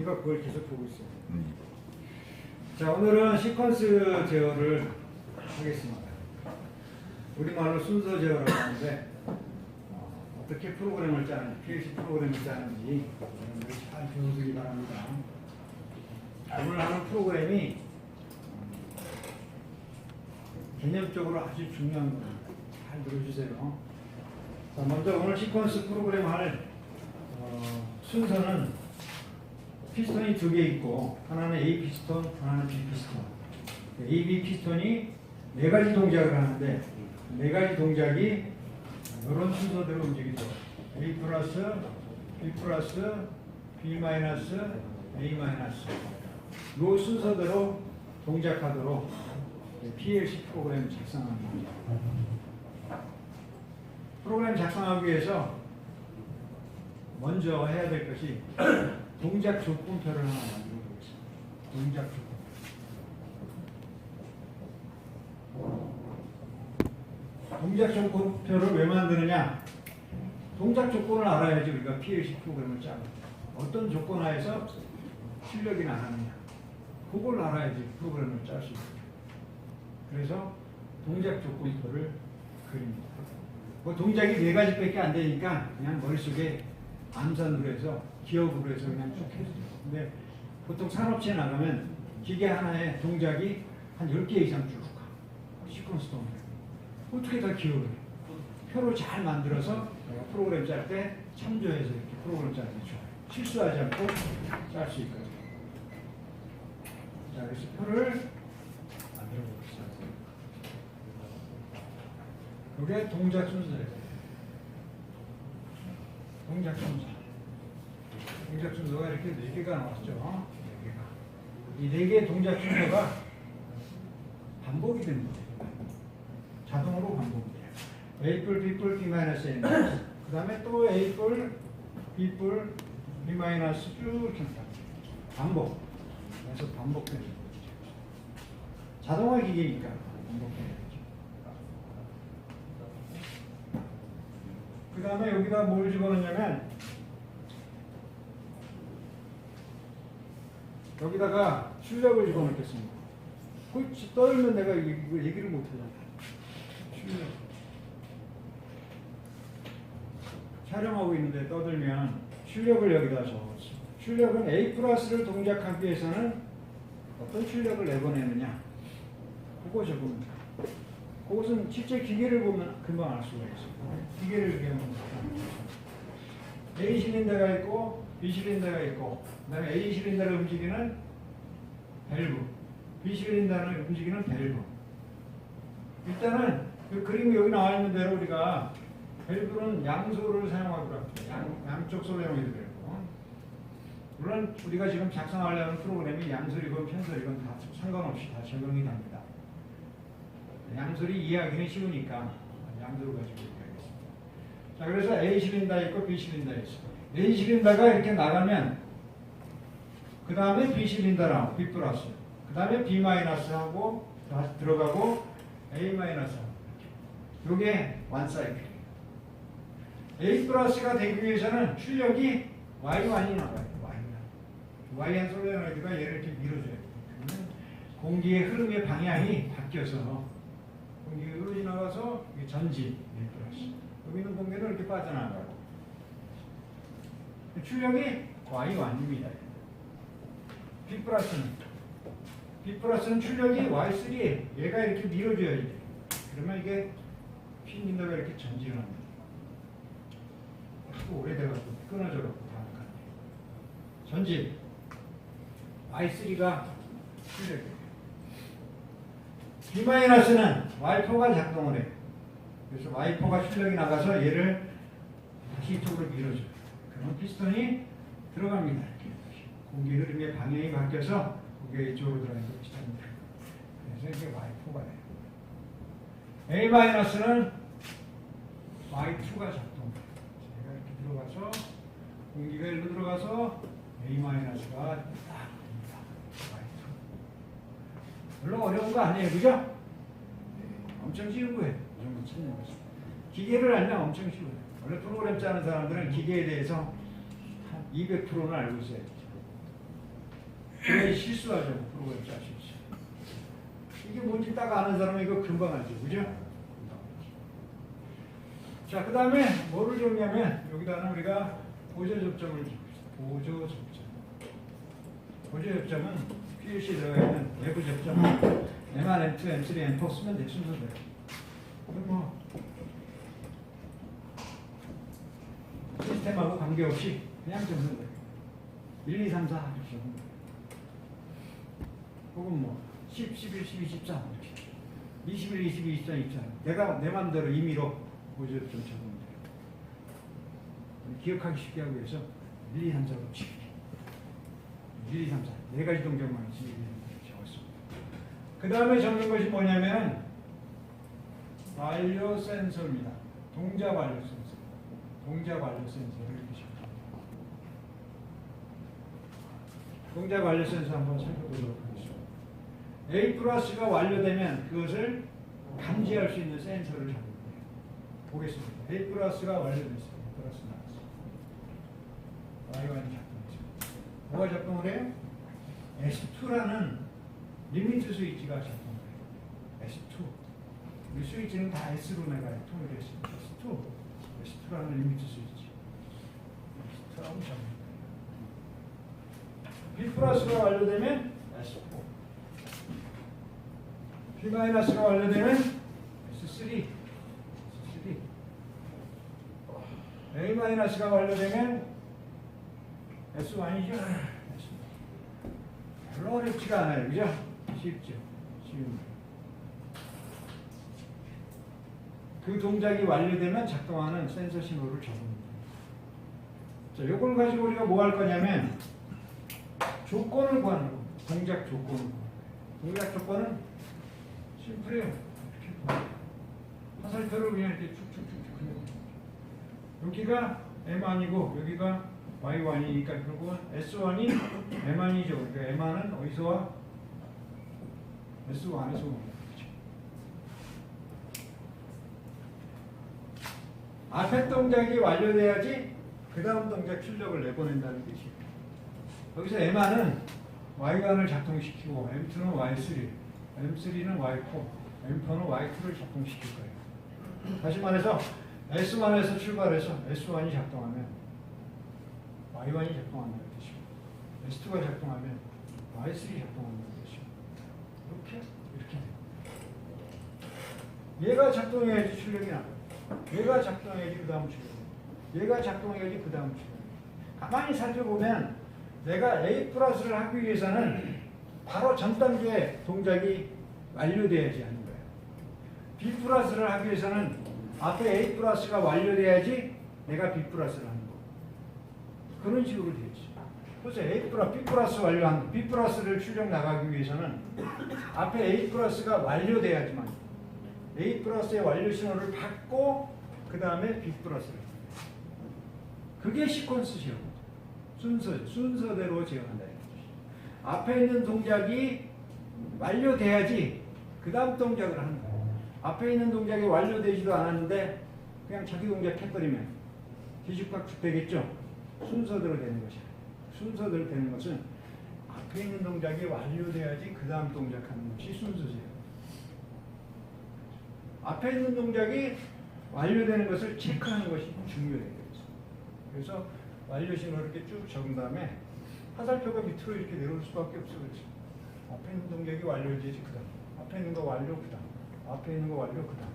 네가 그걸 계속 보고 있어. 자, 오늘은 시퀀스 제어를 하겠습니다. 우리말로 순서 제어라고 하는데 어떻게 프로그램을 짜는지, PLC 프로그램을 짜는지 여러분들이 잘 배우시기 바랍니다. 오늘 하는 프로그램이 개념적으로 아주 중요한 겁니다. 잘 들어주세요. 자, 먼저 오늘 시퀀스 프로그램 할 순서는 피스톤이 두 개 있고 하나는 A 피스톤, 하나는 B 피스톤. A, B 피스톤이 네 가지 동작을 하는데 네 가지 동작이 이런 순서대로 움직이죠. A 플러스, B 플러스, B 마이너스, A 마이너스. 이 순서대로 동작하도록 PLC 프로그램 작성합니다. 프로그램 작성하기 위해서 먼저 해야 될 것이 동작 조건표를 하나 만들어 보겠습니다. 동작 조건표. 동작 조건표를 왜 만드느냐? 동작 조건을 알아야지 우리가 PLC 프로그램을 짜고 어떤 조건 하에서 출력이 나가느냐 그걸 알아야지 프로그램을 짤 수 있어요. 그래서 동작 조건표를 그립니다. 뭐 동작이 네 가지밖에 안 되니까 그냥 머릿속에 암산으로 해서 기억으로 해서 그냥 쭉 해주죠. 근데 보통 산업체에 나가면 기계 하나에 동작이 한 10개 이상 쭉 가. 시퀀스 동작. 어떻게 다 기억을 해? 표로 잘 만들어서 프로그램 짤 때 참조해서 이렇게 프로그램 짜는 게 좋아요. 실수하지 않고 짤 수 있거든요. 자, 그래서 표를 만들어 보겠습니다. 그게 동작 순서예요. 동작 순서. 동작 순서가 이렇게 4개가 나왔죠. 4개가. 이 4개의 동작 순서가 반복이 됩니다. 자동으로 반복이 돼요. A뿔, B뿔, B 마이너스 A 마이너스. 그 다음에 또 A뿔, B뿔, B 마이너스 쭉 이렇게 나갑니다. 반복. 그래서 반복되는 거죠. 자동화 기계니까 반복돼요. 그 다음에 여기다 뭘 집어넣냐면 여기다가 출력을 집어넣겠습니다. 혹시 떠들면 내가 이거 얘기를 못하잖아. 출력. 촬영하고 있는데 떠들면 출력을 여기다 적었어. 출력은 A 플러스를 동작하기 위해서는 어떤 출력을 내보내느냐. 그거 적으면 돼. 그것은 실제 기계를 보면 금방 알 수가 있어요. 기계를 보면 A 실린더가 있고 B 실린더가 있고 그 다음에 A 실린더를 움직이는 밸브 B 실린더를 움직이는 밸브. 일단은 그 그림이 여기 나와 있는 대로 우리가 밸브는 양소를 사용하고 양쪽 소를 사용해도 되고 물론 우리가 지금 작성하려는 프로그램이 양소리건 편소리건 다 상관없이 다 적용이 됩니다. 양소리 이해하기는 쉬우니까 양소를 가지고 얘기하겠습니다. 자, 그래서 A 실린더 있고 B 실린더 있어. A 실린더가 이렇게 나가면 그 다음에 B 실린더랑 B 플러스 그 다음에 B 마이너스 하고 다시 들어가고 A 마이너스 하고 이게 원 사이클이에요. A 플러스가 되기 위해서는 출력이 Y1이 나와요. Y1 솔레노이드가 얘를 이렇게 밀어줘요. 그러면 공기의 흐름의 방향이 바뀌어서 공기가 흐르지 나가서 전진 A 플러스 여기 있는 공기는 이렇게 빠져나가고 출력이 Y1입니다. B 플러스는 출력이 Y3 얘가 이렇게 밀어줘야 돼. 그러면 이게 핀인더가 이렇게 전진을 합니다. 자꾸 오래돼가지고 끊어져가지고 다음까지 전진 Y3가 출력이에요. B-는 Y4가 작동을 해요. 그래서 Y4가 출력이 나가서 얘를 다시 이쪽으로 밀어줘요. 그러면 피스톤이 들어갑니다. 이렇게. 공기 흐름의 방향이 바뀌어서 공기가 이쪽으로 들어가니까 피스톤이 들어가요. 그래서 이게 Y4가 돼요. A-는 Y2가 작동해요. 얘가 이렇게 들어가서 공기가 일로 들어가서 A-가 딱 됩니다. 별로 어려운 거 아니에요, 그죠? 네, 엄청 쉬운 거예요. 이 정도 찾는 것이. 기계를 알면 엄청 쉬워요. 원래 프로그램 짜는 사람들은 기계에 대해서 한 200%는 알고 있어야 되죠. 그래 실수하죠. 프로그램 짤 수 있어요. 이게 뭔지 딱 아는 사람은 이거 금방 알죠. 그죠? 자, 그 다음에 뭐를 적냐면 여기다는 우리가 보조접점을 적읍시다. 보조접점. 보조접점은 PLC에 들어가 있는 내부 접점 M1, M2, M3, M4 쓰면 돼. 순서대로. 뭐 시스템하고 관계없이 그냥 적는 거예요. 1, 2, 3, 4 이렇게 적는 거예요. 혹은 뭐 10, 11, 12, 13 이렇게 21, 22, 23, 24 내가 내 맘대로 임의로 보조접점 적으면 돼요. 기억하기 쉽게 하기 위해서 1, 2, 3, 4로 치기 1, 2, 3, 4 네 가지 동작만 있으면 1, 2, 3, 4 적었습니다. 그 다음에 적는 것이 뭐냐면 완료 센서입니다. 동작 완료 센서. 동작 완료 센서를 이렇게 적습니다. 동작 완료 센서 한번 살펴보도록 하겠습니다. A 플러스가 완료되면 그것을 감지할 수 있는 센서를 적는 거예요. 보겠습니다. A 플러스가 완료됐습니다. A 플러스 나왔습니다. Y1이 작동했습니다. 뭐가 작동을 해요? S2라는 리미트 스위치가 작동을 해요. S2. 이 스위치는 다 S로 내가 통일되어 있습니다. S2라는 리미트 스위치. S2라고 적는 거예요. B 플러스가 완료되면 S4. B 마이너스가 완료되면 S3. A 마이너스가 완료되면 S1이죠. 별로 어렵지가 않아요. 그죠? 쉽죠. 쉬운. 그 동작이 완료되면 작동하는 센서 신호를 적습니다. 자, 요걸 가지고 우리가 뭐 할 거냐면 조건을 구하는 겁니다. 동작 조건을 구하는 거예요. 동작 조건은 심플해요. 이렇게 화살표를 그냥 이렇게 쭉쭉쭉쭉 그려요. 여기가 M1이고 여기가 Y1이니까 결국은 S1이 M1이죠. 그러니까 M1은 어디서 와? S1에서 옵니다. 그렇죠? 앞에 동작이 완료돼야지 그 다음 동작 출력을 내보낸다는 뜻이에요. 여기서 M1은 Y1을 작동시키고 M2는 Y3, M3는 Y4, M4는 Y2를 작동시킬 거예요. 다시 말해서 S1에서 출발해서 S1이 작동하면 Y1이 작동한다는 뜻이고 S2가 작동하면 Y3이 작동한다는 뜻이고 이렇게 얘가 작동해야지 출력이 나요. 얘가 작동해야지 그 다음 출력. 얘가 작동해야지 그 다음 출력. 가만히 살펴보면 내가 A 플러스를 하기 위해서는 바로 전 단계의 동작이 완료돼야지 하는 거예요. B 플러스를 하기 위해서는 앞에 A 플러스가 완료돼야지 내가 B 플러스를 하는 거. 그런 식으로 되지. 그래서 A 플러스, B 플러스 완료한 B 플러스를 출력 나가기 위해서는 앞에 A 플러스가 완료돼야지만 A 플러스의 완료 신호를 받고 그 다음에 B 플러스를. 그게 시퀀스죠. 순서대로 제어한다. 앞에 있는 동작이 완료돼야지 그 다음 동작을 하는 거예요. 앞에 있는 동작이 완료되지도 않았는데 그냥 자기 동작 해버리면 뒤죽박죽 되겠죠. 순서대로 되는 것이야. 순서대로 되는 것은 앞에 있는 동작이 완료돼야지 그 다음 동작하는 것이 순서제요. 앞에 있는 동작이 완료되는 것을 체크하는 것이 중요해요. 그래서 완료 신호를 이렇게 쭉 적은 다음에 화살표가 밑으로 이렇게 내려올 수밖에 없어. 그렇지. 앞에 있는 동작이 완료되지 그 다음. 앞에 있는 거 완료 그 다음. 앞에 있는 거 완료 그 다음.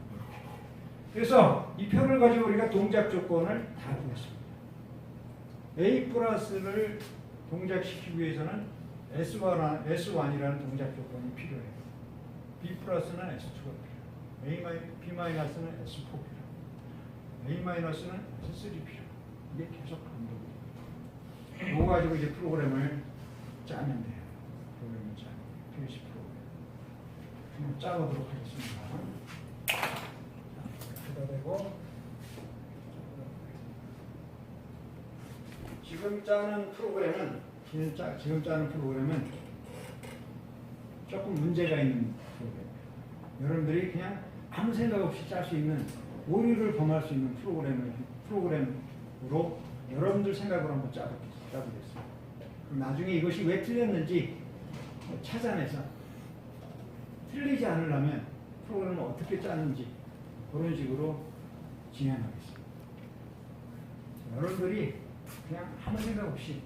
그래서 이 표를 가지고 우리가 동작 조건을 다 두었습니다. A 플러스를 동작시키기 위해서는 S1이라는 동작 조건이 필요해요. B 플러스는 S2가 필요해요. B 마이너스는 S4 필요해요. A 마이너스는 S3 필요해요. 이게 계속 반복돼요. 이거 가지고 이제 프로그램을 짜면 돼요. 프로그램을 짜면 PLC 프로그램. 한번 짜보도록 하겠습니다. 여기다 대고 지금 짜는 프로그램은 조금 문제가 있는 프로그램이에요. 여러분들이 그냥 아무 생각 없이 짤 수 있는 오류를 범할 수 있는 프로그램으로 여러분들 생각으로 한번 짜보겠습니다. 나중에 이것이 왜 틀렸는지 찾아내서 틀리지 않으려면 프로그램을 어떻게 짜는지 그런 식으로 진행하겠습니다. 여러분들이 그냥 아무 생각 없이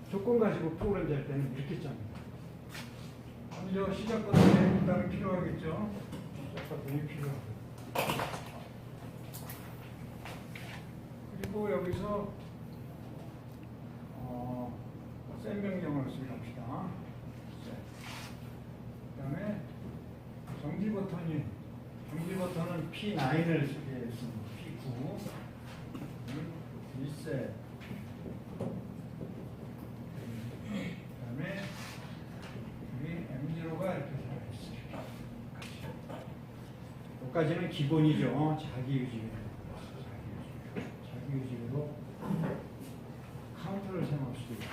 조건 가지고 프로그램 짤 때는 이렇게 짭니다. 먼저 시작 버튼이 일단 필요하겠죠. 시작 버튼이 필요하고 그리고 여기서 셋 명령을 수행합시다. 그 다음에 정지 버튼은 P9을 쓰겠습니다. P9 리셋 그 다음에 여기 M0가 이렇게 들어있어요. 여기까지는 기본이죠. 자기유지로 카운터를 사용할 수도 있고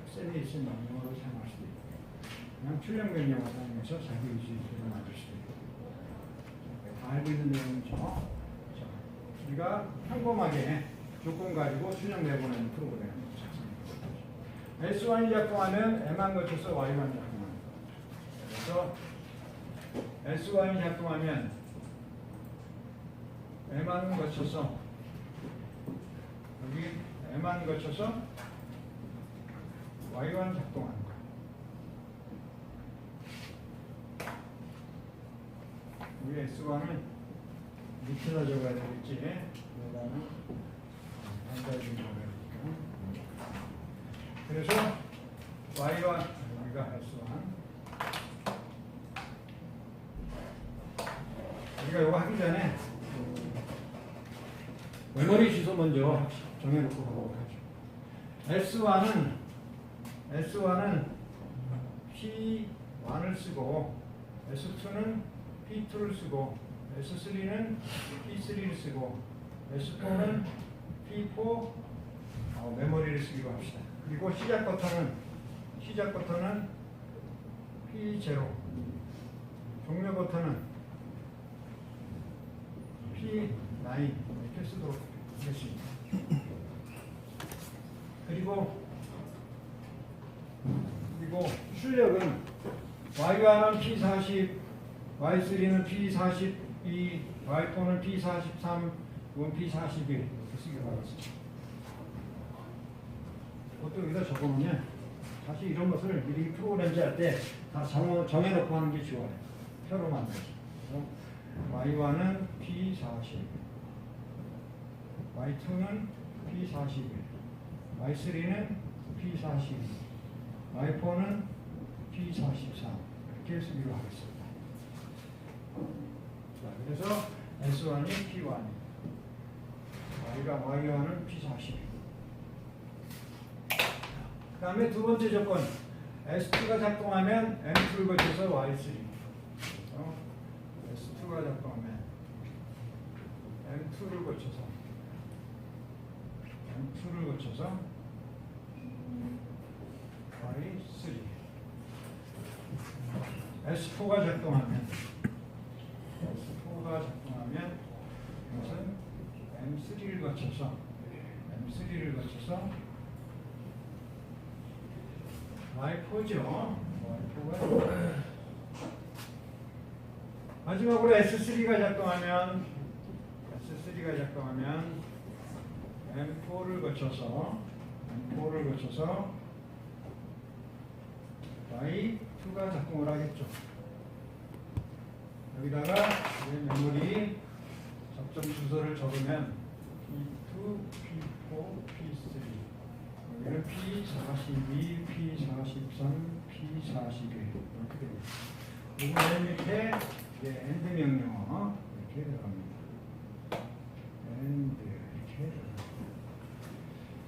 셀에 있는 명령어로 사용할 수도 있고 그냥 출력 명령어 사용해서 자기유지를 만들 수도 있고 다 알고 있는 내용이죠. 자, 우리가 평범하게 조건 가지고 출력 내보내는 프로그램 S1이 작동하면 M만 거쳐서 Y만 작동합니다. 그래서 S1이 작동하면 M만 거쳐서 여기 M만 거쳐서 Y만 작동하는 거예요. 우리 S1은 밑에다 적어야 되겠지. 여기다는 반대로 적어야 되니까. 그래서 Y와 여기가 S1. 우리가 이거 하기 전에 메모리 주소 먼저 정해놓고 가보도록 하죠. S1은 P1을 쓰고 S2는 P2를 쓰고 S3는 P3를 쓰고 S4는 P4 메모리를 쓰기로 합시다. 그리고 시작 버튼은 P0 종료 버튼은 P9 이렇게 쓰도록 하겠습니다. 그리고 출력은 Y1은 P40, Y3는 P42, Y4는 P43, 이건 P41 이렇게 쓰기로 하겠습니다. 보통 여기다 적어놓으면 사실 이런 것을 미리 프로그램 짤 때 다 정해놓고 하는 게 좋아요. 표로 만들죠. Y1은 P40, Y2는 P41, Y3는 P42, Y4는 P43 이렇게 쓰기로 하겠습니다. 자, 그래서 S1이 P1, Y1은 P40. 그 다음에 두 번째 조건, S2가 작동하면 M2를 거쳐서 Y3. S2가 작동하면 M2를 거쳐서 Y3. S4가 작동하면 이것은 M3를 거쳐서 Y4죠. Y4가 마지막으로 S3가 작동하면 M4를 거쳐서 Y2가 작동을 하겠죠. 여기다가 메모리 접점 주소를 적으면 P2, P4, P3 여기는 P42, P43, P41 이렇게 됩니다. 그리고 맨 밑에 엔드 명령어 이렇게 들어갑니다. 엔드 이렇게 들어갑니다.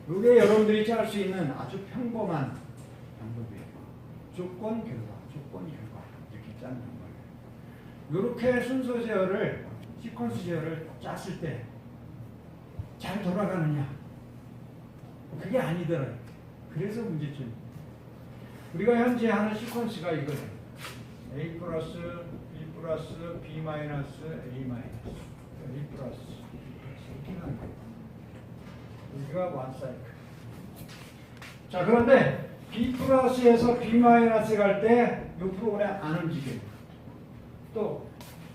이게 여러분들이 짤 수 있는 아주 평범한 방법이에요. 조건 결과 이렇게 짜는 거예요. 이렇게 순서 제어를 시퀀스 제어를 짰을 때 잘 돌아가느냐? 그게 아니더라고요. 그래서 문제점입니다. 우리가 현재 하는 시퀀스가 이거예요. A 플러스 B 플러스 B 마이너스 A 마이너스 A 플러스 이렇게 하는 거예요. 여기가 원 사이클. 자, 그런데 B 플러스에서 B 마이너스 갈 때 이 프로그램 안 움직여요. 또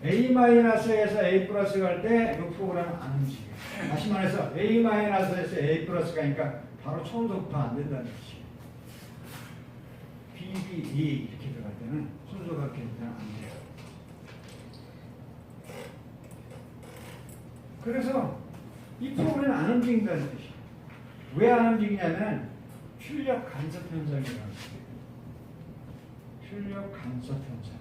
A 마이너스에서 A 플러스 갈 때 이 프로그램 안 움직여요. 다시 말해서 A 마이너스에서 A 플러스 가니까 바로 처음부터 안 된다는 뜻이에요. B, B, E 이렇게 들어갈 때는 순서가 그렇게 그냥 안 돼요. 그래서 이 프로그램은 안 움직인다는 뜻이에요. 왜 안 움직이냐면 출력 간섭 현상이라는 거예요. 출력 간섭 현상.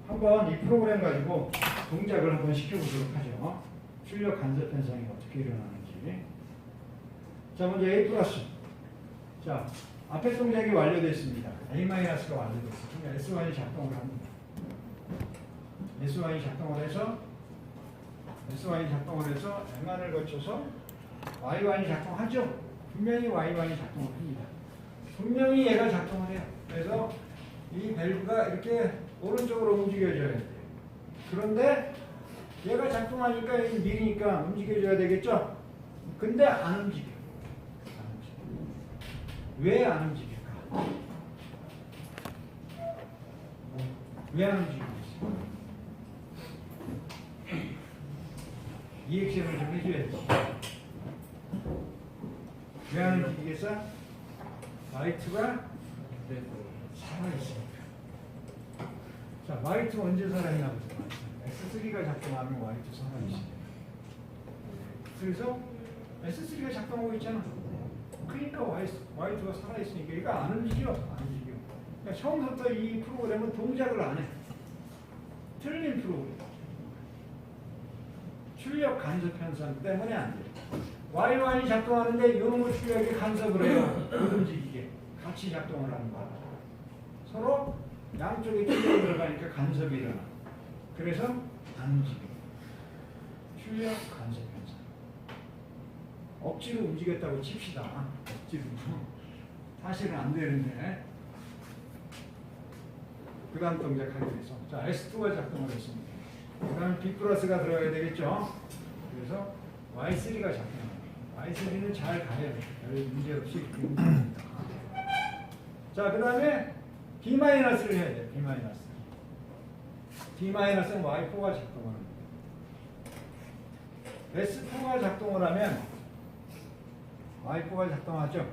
한번 이 프로그램 가지고 동작을 한번 시켜보도록 하죠. 출력 간섭 현상이 어떻게 일어나는지. 자, 먼저 A 플러스. 자, 앞에 동작이 완료됐습니다. A-가 완료됐습니다. S1이 작동을 합니다. S1이 작동을 해서 M1을 거쳐서 Y1이 작동하죠. 분명히 Y1이 작동을 합니다. 분명히 얘가 작동을 해요. 그래서 이 밸브가 이렇게 오른쪽으로 움직여줘야 돼요. 그런데 얘가 작동하니까 미리니까 움직여줘야 되겠죠? 근데 안 움직여. 왜 안 움직일까? 왜 안 움직이겠어? 이 액션을 좀 해줘야지. 왜 안 움직이겠어? 마이트가 살아있으니까. 자, 마이트 언제 살아있나 보자. S3가 작동하면 마이트 살아있어요. 그래서 S3가 작동하고 있잖아. 그러니까 마이트가 살아있으니까 얘가 안 움직여. 그러니까 처음부터 이 프로그램은 동작을 안 해. 틀린 프로그램. 출력 간섭 현상 때문에 안 돼. Y1이 작동하는데 이놈의 출력이 간섭을 해요. 못 움직이게. 같이 작동을 하는 거야. 서로 양쪽에 출력이 들어가니까 간섭이 일어나. 그래서 안 움직여. 출력 간섭 현상. 억지로 움직였다고 칩시다. 억지로. 사실은 안 되는데. 그 다음 동작하게 돼서. 자, S2가 작동을 했습니다. 그 다음 B 플러스가 들어가야 되겠죠. 그래서 Y3가 작동합니다. Y3는 잘 가야 돼요. 별 문제 없이 이렇게 움직입니다. 자, 그 다음에 B 마이너스를 해야 돼요. B 마이너스. B 마이너스는 Y4가 작동을 합니다. S4가 작동을 하면 Y4가 작동하죠.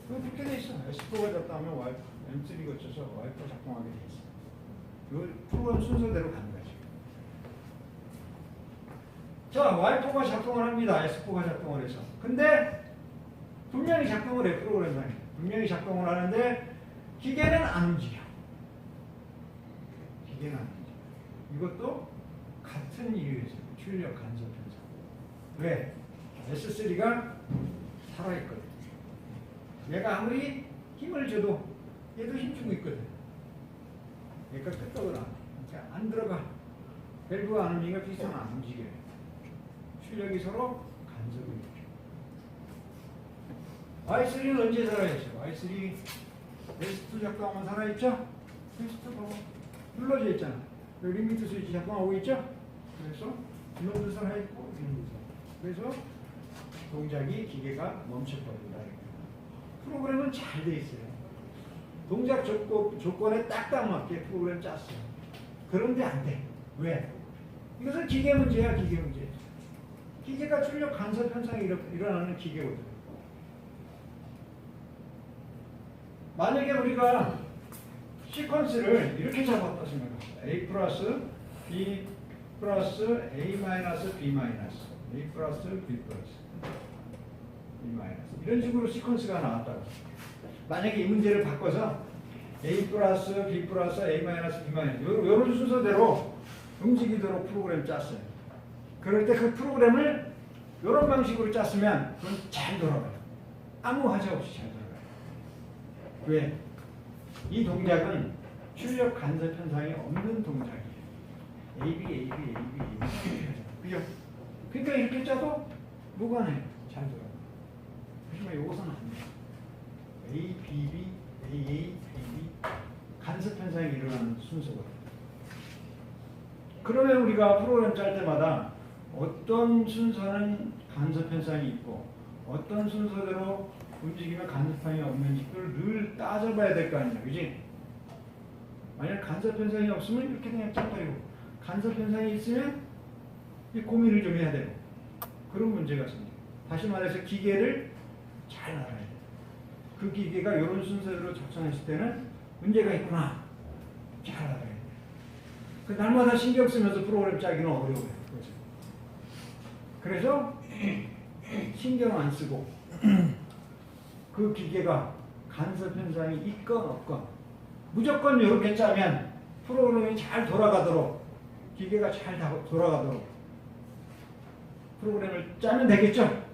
그거 그렇게 돼 있어. S4가 작동하면 M3 거쳐서 Y4 작동하게 돼 있어. 이 프로그램 순서대로 가는 거죠. 자, Y4가 작동을 합니다. S4가 작동을 해서. 근데 분명히 작동을 해, 프로그램상에. 분명히 작동을 하는데 기계는 안 움직여. 기계는 안 움직여. 이것도 같은 이유에서 출력 간섭 현상. 왜? S3가 살아있거든. 얘가 아무리 힘을 줘도 얘도 힘주고 있거든. 얘가 끄떡을 안 해. 그러니까 안 들어가. 밸브가 안 움직이니까 피스톤은 안 움직여요. 출력이 서로 간섭을 일으켜. Y3는 언제 살아있죠? Y3 S2 작동하면 살아있죠? S2 봐봐. 눌러져 있잖아. 여기 리미트 스위치 작동하고 있죠? 그래서 이놈도 살아있고 이놈도 살아있고. 그래서 동작이 기계가 멈춰버린다. 프로그램은 잘 돼 있어요. 동작 조건에 딱딱 맞게 프로그램 짰어요. 그런데 안 돼. 왜? 이것은 기계 문제야, 기계 문제. 기계가 출력 간섭 현상이 일어나는 기계거든. 만약에 우리가 시퀀스를 이렇게 잡았다 생각합니다. A 플러스 B 플러스 A 마이너스 B 마이너스 A 플러스 B 플러스 B 마이너스 이런 식으로 시퀀스가 나왔다고. 만약에 이 문제를 바꿔서 A 플러스 B 플러스 A 마이너스 B 마이너스 이런 순서대로 움직이도록 프로그램 짰어요. 그럴 때 그 프로그램을 이런 방식으로 짰으면 그건 잘 돌아가요. 아무 하자 없이 잘 돌아가요. 왜? 이 동작은 출력 간섭 현상이 없는 동작이에요. AB, AB, AB, AB. 그죠? 그러니까 이렇게 짜도 무관해요. 잘 돌아가요. 하지만 이것은 안 돼요. A, B, B, A, A, B, B 간섭 현상이 일어나는 순서거든요. 그러면 우리가 프로그램 짤 때마다 어떤 순서는 간섭 현상이 있고 어떤 순서대로 움직이면 간섭성이 없는지 그걸 늘 따져봐야 될 거 아니야, 그지? 만약 간섭 현상이 없으면 이렇게 그냥 짱가리고, 간섭 현상이 있으면 이 고민을 좀 해야 되고, 그런 문제가 생겨. 다시 말해서 기계를 잘 알아야 돼. 그 기계가 이런 순서대로 작동했을 때는 문제가 있구나. 잘 알아야 돼. 그 날마다 신경 쓰면서 프로그램 짜기는 어려워요. 그렇죠? 그래서 신경 안 쓰고 그 기계가 간섭 현상이 있건 없건 무조건 이렇게 짜면 프로그램이 잘 돌아가도록, 기계가 잘 돌아가도록 프로그램을 짜면 되겠죠?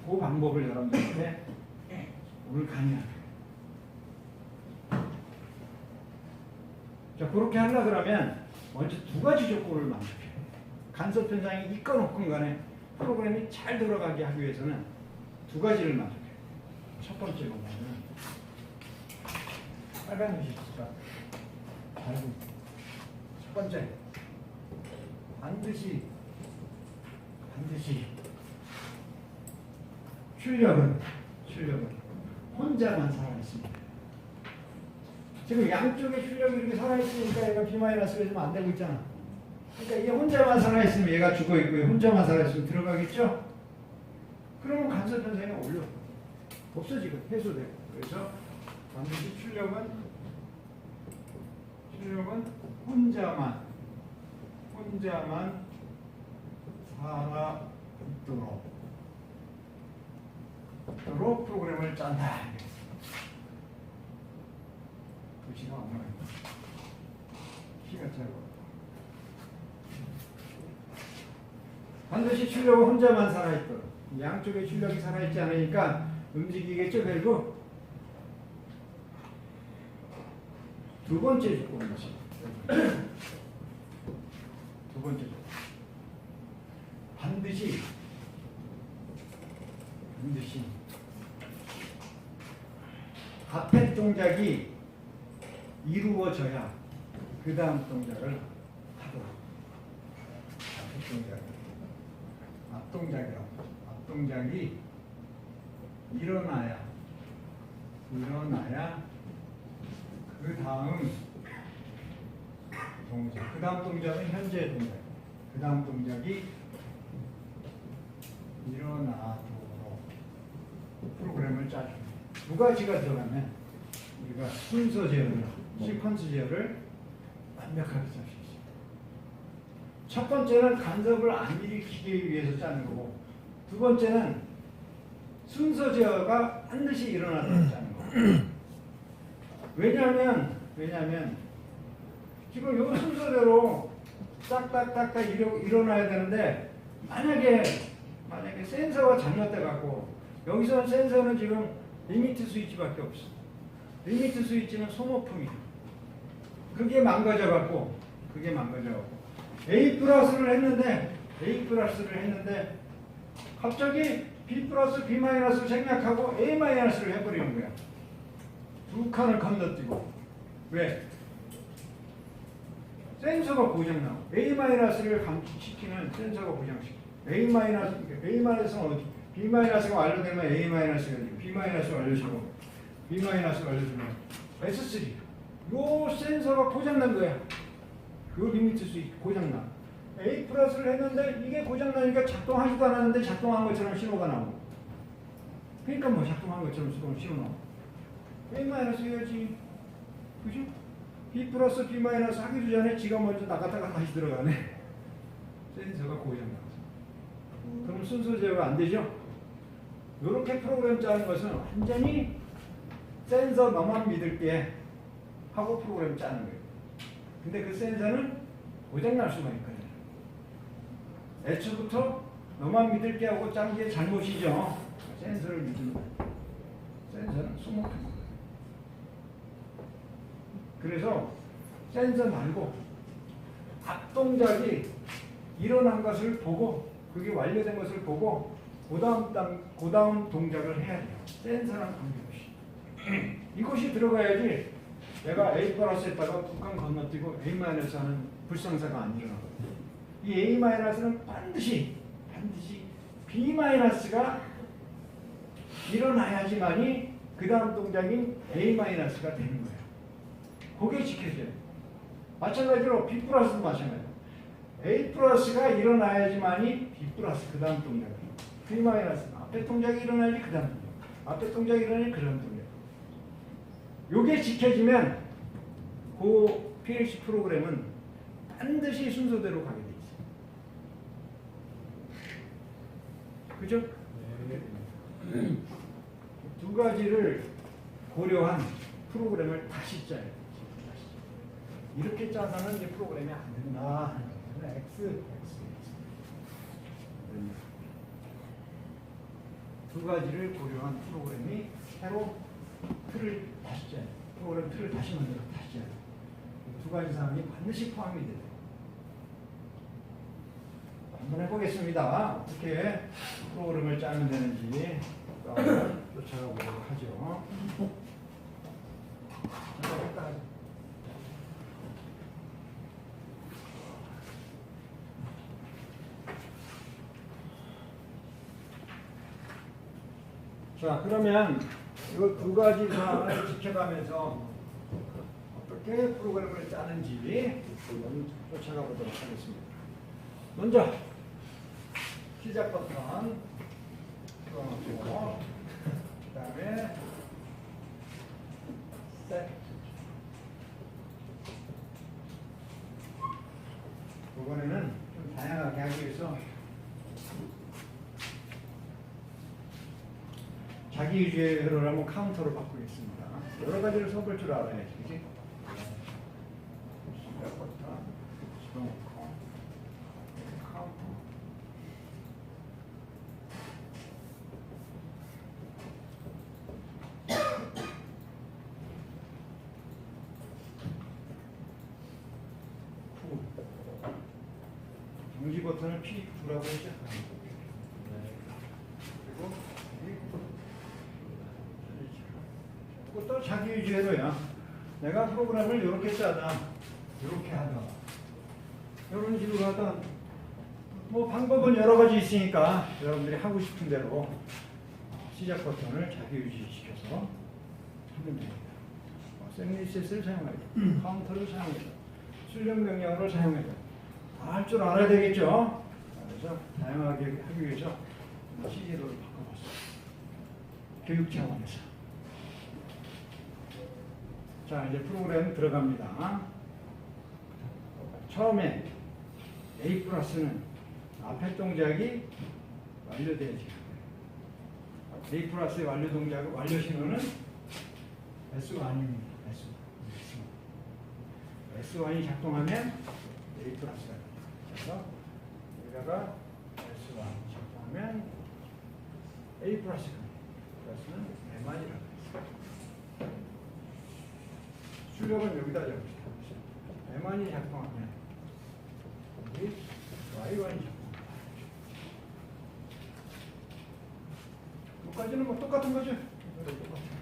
그 방법을 여러분들한테 오늘 강의할게요. 자, 그렇게 하려 그러면 먼저 두 가지 조건을 만족해요. 간섭 현상이 있건 없건 간에 프로그램이 잘 돌아가게 하기 위해서는 두 가지를 만족해요. 첫 번째 뭐냐면 빨간 글씨 있을까? 첫 번째, 반드시 출력은 혼자만 살아있습니다. 지금 양쪽에 출력이 이렇게 살아있으니까 얘가 B-가 지금 안 되고 있잖아. 그러니까 이게 혼자만 살아있으면 얘가 죽어있고요. 혼자만 살아있으면 들어가겠죠? 그러면 간섭 현상이 올려. 없어지고 해소되고. 그래서 반드시 출력은 혼자만 살아있도록 프로그램을 짠다. 글씨가 엉망이야. 키가 짧아. 반드시 출력은 혼자만 살아있도록. 양쪽에 출력이 살아있지 않으니까 움직이겠죠, 결국. 두 번째 조건이지. 두 번째 조건. 반드시 앞에 동작이 이루어져야 그 다음 동작을 하도록. 앞동작이 일어나야 그 다음 동작. 그 다음 동작은 현재 동작. 그 다음 동작이 일어나도록 프로그램을 짜줍니다. 두 가지가 들어가면 우리가 순서 제어를, 시퀀스 제어를 완벽하게 짤 수 있습니다. 첫 번째는 간섭을 안 일으키기 위해서 짜는 거고, 두 번째는 순서 제어가 반드시 일어나도록 짜는 거고. 왜냐하면 지금 이 순서대로 딱딱딱딱 일어나야 되는데, 만약에 센서가 잘못돼 갖고, 여기서 센서는 지금 리미트 스위치밖에 없어. 리미트 스위치는 소모품이야. 그게 망가져 갖고 A 플러스를 했는데 갑자기 B 플러스 B 마이너스를 생략하고 A 마이너스를 해버리는 거야. 두 칸을 건너뛰고. 왜? 센서가 고장나고 A 마이너스를 감지시키는 센서가 고장시켜. A 마이너스는 어디? B 마이너스가 완료되면 A 마이너스가 되고 B 마이너스가 완료되고 B 마이너스가 완료되면 S3. 요 센서가 고장난 거야. 그 리미트 스위치 고장나. A 플러스를 했는데 이게 고장나니까 작동하지도 않았는데 작동한 것처럼 신호가 나오고. 그러니까 뭐 작동한 것처럼 신호 나오고. A 마이너스 해야지. 그죠? B 플러스 B 마이너스 하기도 전에 지가 먼저 나갔다가 다시 들어가네. 센서가 고장나서. 그럼 순서 제어가 안 되죠? 이렇게 프로그램 짜는 것은 완전히 센서 너만 믿을게 하고 프로그램 짜는 거예요. 근데 그 센서는 고장날 수가 있거든요. 애초부터 너만 믿을게 하고 짠 게 잘못이죠. 센서를 믿는 거예요. 센서는 소모품입니다. 그래서 센서 말고 앞동작이 일어난 것을 보고, 그게 완료된 것을 보고 그 다음 동작을 해야 돼요. 센서랑 관계없이. 이것이 들어가야지 내가 A 플러스 했다가 두 칸 건너뛰고 A 마이너스 하는 불상사가 안 일어나거든요. 이 A 마이너스는 반드시 B 마이너스가 일어나야지만이 그 다음 동작인 A-가 되는 거예요. 그게 지켜져요. 마찬가지로 B 플러스도 마찬가지로 A 플러스가 일어나야지만이 B 플러스 그 다음 동작. B 마이너스 앞에 동작이 일어나야지 그 다음 동작. 앞에 동작이 일어나야지 그 다음 동작. 요게 지켜지면 그 PLC 프로그램은 반드시 순서대로 가게 돼 있어요. 그죠? 네. 두 가지를 고려한 프로그램을 다시 짜요. 이렇게 짜서는 이제 프로그램이 안 된다. X. 두 가지를 고려한 프로그램이 새로 틀을 다시 짜요. 프로그램 틀을 다시 만들어 다시 짜요. 두 가지 사항이 반드시 포함이 돼요. 한번 해보겠습니다. 어떻게 프로그램을 짜면 되는지 쫓아가 보도록 하죠. 자, 그러면 이거 두 가지 사항을 지켜가면서 어떻게 프로그램을 짜는지 한번 쫓아가 보도록 하겠습니다. 먼저 시작 버튼 눌러놓고 그 다음에 셋. 이번에는 좀 다양하게 하기 위해서 자기유지의 회로를 한번 카운터로 바꾸겠습니다. 여러 가지를 써볼 줄 알아야지, 그지? 시작부터 집어넣고 카운터. 정지 버튼을 P9라고 했죠? 또 자기유지회로야. 내가 프로그램을 이렇게 짜다, 이렇게 하다, 이런 식으로 하다. 뭐 방법은 여러 가지 있으니까 여러분들이 하고 싶은 대로 시작 버튼을 자기유지시켜서 하면 됩니다. 샌리셋을 사용하죠. 카운터를 사용하죠. 수정 명령어를 사용하죠. 다 할 줄 알아야 되겠죠. 그래서 다양하게 하기 위해서 CG로를 바꿔봤어요. 교육 차원에서. 자, 이제 프로그램 들어갑니다. 처음에 A 플러스는 앞에 동작이 완료되어지는 거예요. A 플러스의 완료 동작, 완료 신호는 S1입니다. S1이 작동하면 A 플러스가 됩니다. 그래서 여기다가 S1 작동하면 A 플러스가 됩니다. 플러스는 M1이라고 했어요. 출력은 여기다 잡읍시다. M1이 작동하면 여기 Y1이 작동합니다. 여기까지는 뭐 똑같은 거죠? 똑같아요.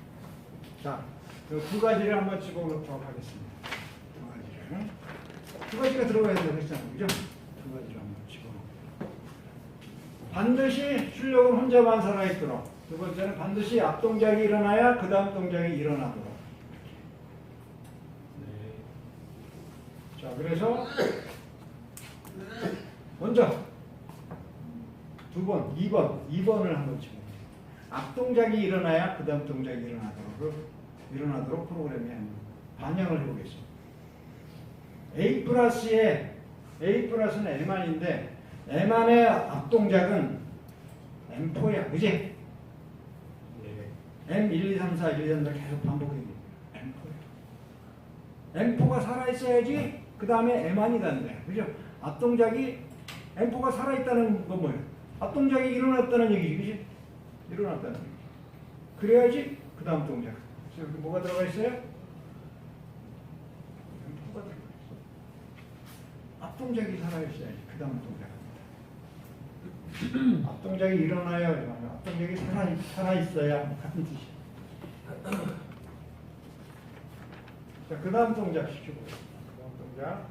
자, 두 가지를 한번 집어넣도록 하겠습니다. 두 가지가 들어가야 된다고 했잖아요. 그죠? 두 가지를 한번 집어넣고. 반드시 출력은 혼자만 살아있도록. 두 번째는 반드시 앞 동작이 일어나야 그 다음 동작이 일어나도록. 자, 그래서 먼저 두 번, 2번을 한번 집어넣어요. 앞 동작이 일어나야 그 다음 동작이 일어나도록 프로그램에 한번 반영을 해보겠습니다. A 플러스는 M1인데 M1의 앞 동작은 M4야, 그지? M1, 2, 3, 4, 1, 2, 3, 4 계속 반복해요. M4야. M4가 살아있어야지 그 다음에 M1이 가는 거야. 그죠? 앞동작이 M4가 살아있다는 건 뭐예요? 앞동작이 일어났다는 얘기지. 그지? 일어났다는 얘기. 그래야지 그 다음 동작. 그래서 여기 뭐가 들어가 있어요? M4가 들어가 있어요. 앞동작이 살아있어야지 그 다음 동작. 앞동작이 일어나야 앞동작이 살아있어야 같은 뜻이야. 자, 그 다음 동작 시켜보세요. 그 다음 동작.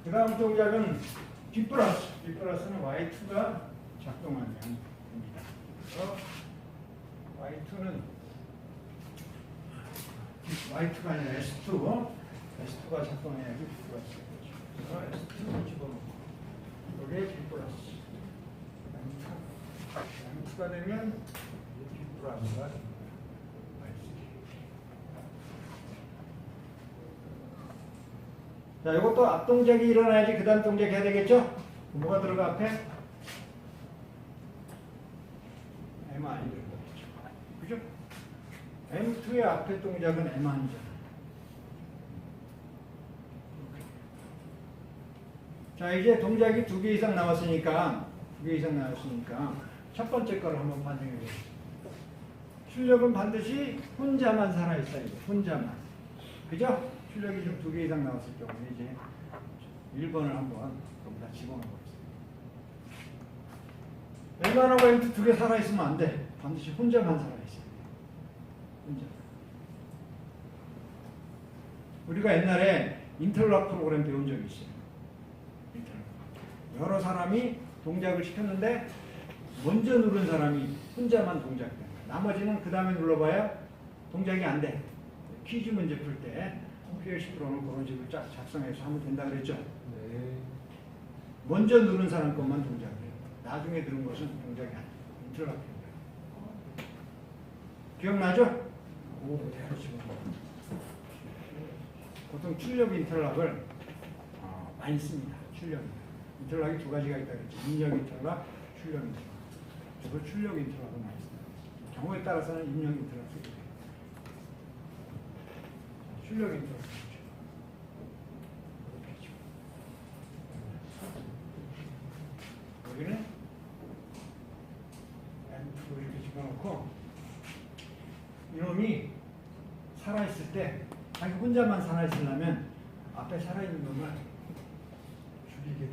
그 다음 동작은 D 플러스는 Y2가 작동하면 됩니다. 그래서 Y2는 Y2가 아니라 S2가 작동해야지 D 플러스가 되죠. 그래서 S2를 집어넣고 여기에 D 플러스 M2가 되면 D 플러스가 됩니다. 자, 이것도 앞동작이 일어나야지 그 다음 동작 해야 되겠죠? 뭐가 들어가 앞에? M1이 들어가겠죠. 그죠? M2의 앞에 동작은 M1이잖아. 자, 이제 동작이 2개 이상 나왔으니까 첫 번째 거를 한번 반영해 보겠습니다. 출력은 반드시 혼자만 살아있어야 돼요. 혼자만. 그죠? 출력이 좀 2개 이상 나왔을 경우에 이제 1번을 한번 거기다 집어넣어보겠습니다. M1하고 M2 2개 살아있으면 안 돼. 반드시 혼자만 살아있어야 돼. 혼자. 우리가 옛날에 인터락 프로그램 배운 적이 있어요. 여러 사람이 동작을 시켰는데 먼저 누른 사람이 혼자만 동작된 거야. 나머지는 그 다음에 눌러봐야 동작이 안 돼. 퀴즈 문제 풀 때 PLC 프로는 그런 식으로 작성해서 하면 된다 그랬죠? 네. 먼저 누른 사람 것만 동작을 해요. 나중에 들은 것은 동작이 안 돼요. 인터락 기억나죠? 오, 대단하시고. 보통 출력 인터락을 많이 씁니다. 출력. 인터락이 2가지가 있다 그랬죠. 입력 인터락, 출력 인터락. 저도 출력 인터락을 많이 씁니다. 경우에 따라서는 입력 인터락 쓰게 돼요. 출력 인터락. 여기는 M2 이렇게 집어넣고 이놈이 살아있을 때 자기 혼자만 살아있으려면 앞에 살아있는 놈을 죽이게 돼.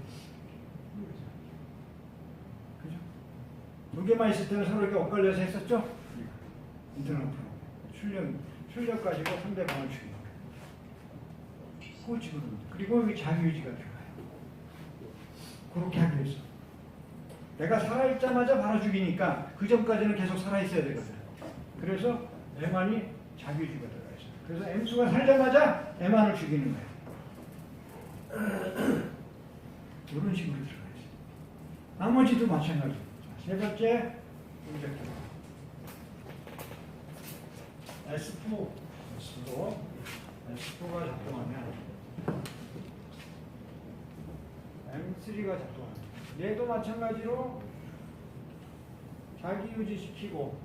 그죠? 2개만 있을 때는 서로 이렇게 엇갈려서 했었죠? 인터넷 출력 가지고 상대방을 죽이는 거예요. 그거 집어넣습니다. 그리고 여기 자기유지가 들어가요. 그렇게 하기 위해서. 내가 살아있자마자 바로 죽이니까 그 전까지는 계속 살아있어야 되거든. 그래서 M1이 자기유지가 들어가 있어요. 그래서 M2가 살자마자 M1을 죽이는 거예요. 이런 식으로 들어가 있어요. 나머지도 마찬가지입니다. 세 번째 동작 S4가 작동하면 M3가 작동합니다. 얘도 마찬가지로 자기 유지시키고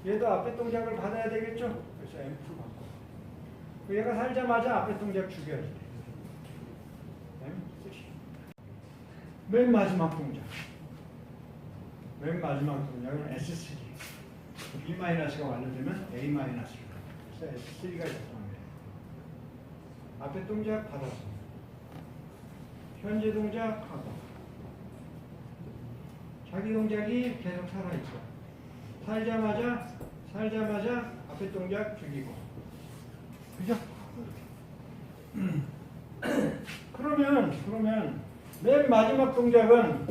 얘도 앞에 동작을 받아야 되겠죠? 그래서 M2 받고 얘가 살자마자 앞에 동작 죽여야 돼. M3 맨 마지막 동작은 S3 B-가 완료되면 A-를 그래서 S3가 작동합니다. 앞에 동작 받아서 현재 동작하고 자기 동작이 계속 살아있고 살자마자 앞에 동작 죽이고 그죠? 그러면 맨 마지막 동작은